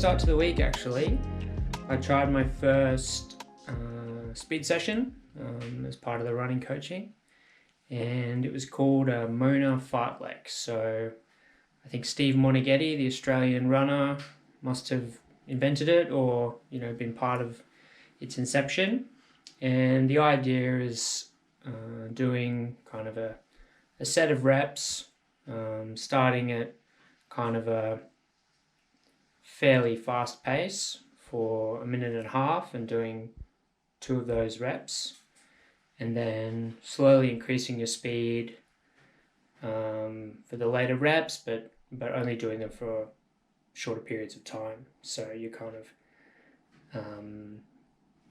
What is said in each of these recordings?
start to the week actually. I tried my first speed session as part of the running coaching, and it was called a Mona Fartlek. So I think Steve Moneghetti, the Australian runner, must have invented it or been part of its inception. And the idea is doing kind of a set of reps, starting at kind of a fairly fast pace for 1.5 minutes and doing 2 of those reps, and then slowly increasing your speed for the later reps, but only doing them for shorter periods of time. So you're kind of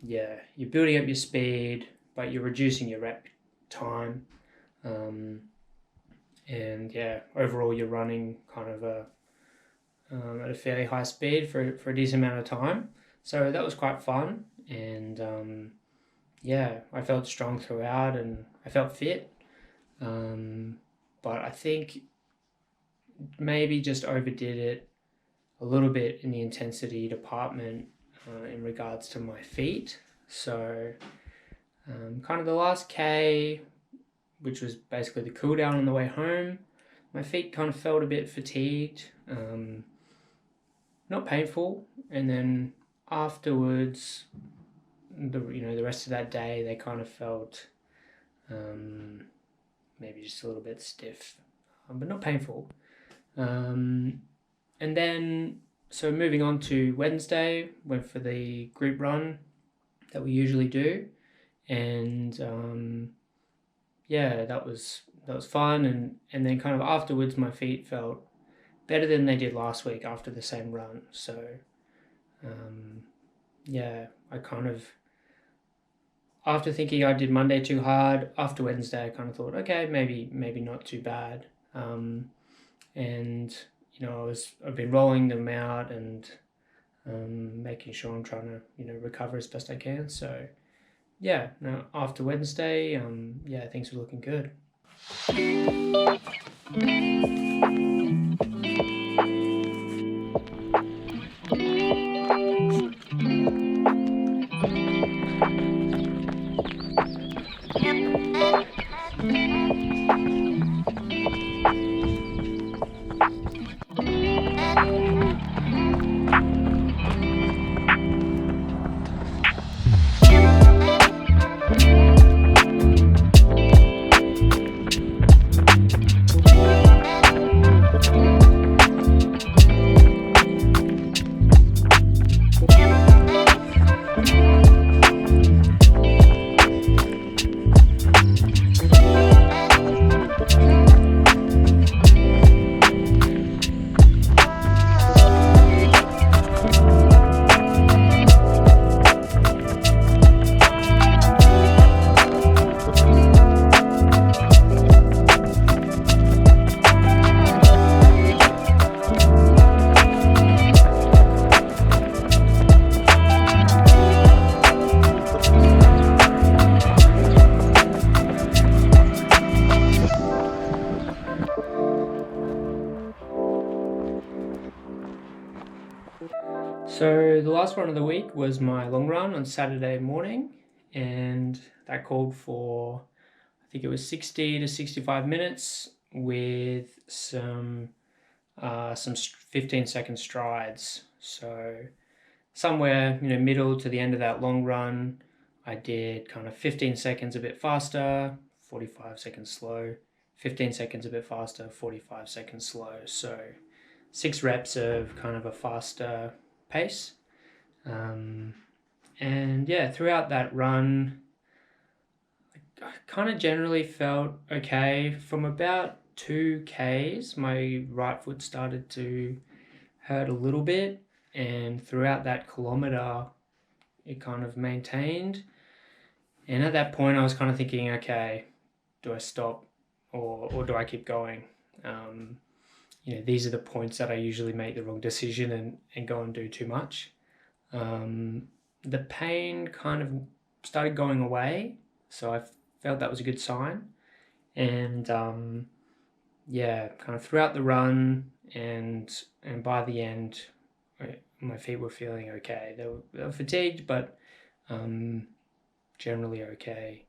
you're building up your speed, but you're reducing your rep time, and overall you're running kind of at a fairly high speed for a decent amount of time. So that was quite fun, and I felt strong throughout and I felt fit, but I think maybe just overdid it a little bit in the intensity department in regards to my feet. So kind of the last K, which was basically the cool down on the way home, my feet kind of felt a bit fatigued, not painful, and then afterwards, the rest of that day, they kind of felt maybe just a little bit stiff, but not painful. And then, so moving on to Wednesday, went for the group run that we usually do, and that was fun. And then kind of afterwards, my feet felt better than they did last week after the same run. So I kind of, after thinking I did Monday too hard, after Wednesday I kind of thought, okay, maybe not too bad. And I've been rolling them out and making sure I'm trying to recover as best I can. So after Wednesday, things were looking good. So the last run of the week was my long run on Saturday morning, and that called for, I think it was 60 to 65 minutes with some 15-second strides. So somewhere middle to the end of that long run, I did kind of 15 seconds a bit faster, 45 seconds slow, 15 seconds a bit faster, 45 seconds slow. So 6 reps of kind of a faster pace, and throughout that run I kind of generally felt okay. From about 2Ks my right foot started to hurt a little bit, and throughout that kilometer it kind of maintained. And at that point I was kind of thinking, okay, do I stop or do I keep going? These are the points that I usually make the wrong decision and go and do too much. The pain kind of started going away, so I felt that was a good sign. And kind of throughout the run and by the end, my feet were feeling okay. They were fatigued, but generally okay.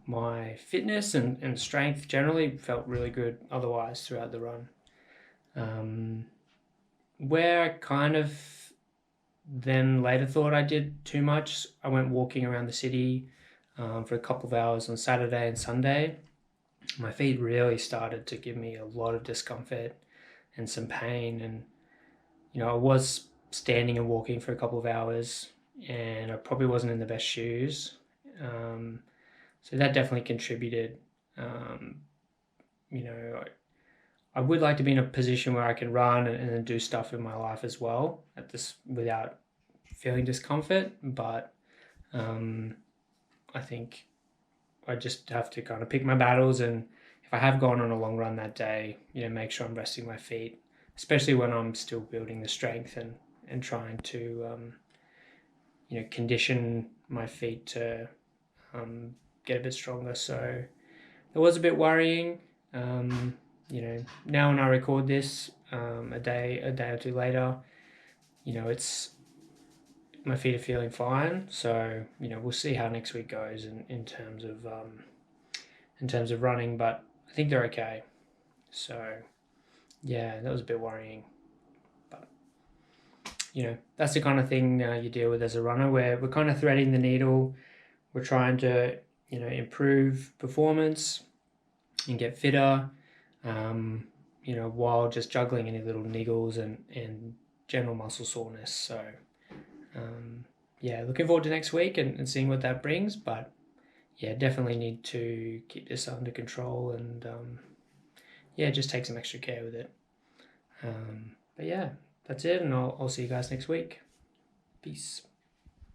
My fitness and strength generally felt really good otherwise throughout the run. Where I kind of then later thought I did too much, I went walking around the city for a couple of hours on Saturday and Sunday. My feet really started to give me a lot of discomfort and some pain, and I was standing and walking for a couple of hours, and I probably wasn't in the best shoes. So that definitely contributed. You know, I would like to be in a position where I can run and do stuff in my life as well at this without feeling discomfort, but I think I just have to kind of pick my battles, and if I have gone on a long run that day, make sure I'm resting my feet, especially when I'm still building the strength and trying to condition my feet to get a bit stronger. So it was a bit worrying. Now when I record this, a day or two later, it's my feet are feeling fine. So we'll see how next week goes in terms of running, but I think they're okay. So yeah, that was a bit worrying, but that's the kind of thing you deal with as a runner, where we're kind of threading the needle. We're trying to improve performance and get fitter, while just juggling any little niggles and general muscle soreness. So looking forward to next week and seeing what that brings, but definitely need to keep this under control and just take some extra care with it. But that's it, and I'll see you guys next week. Peace.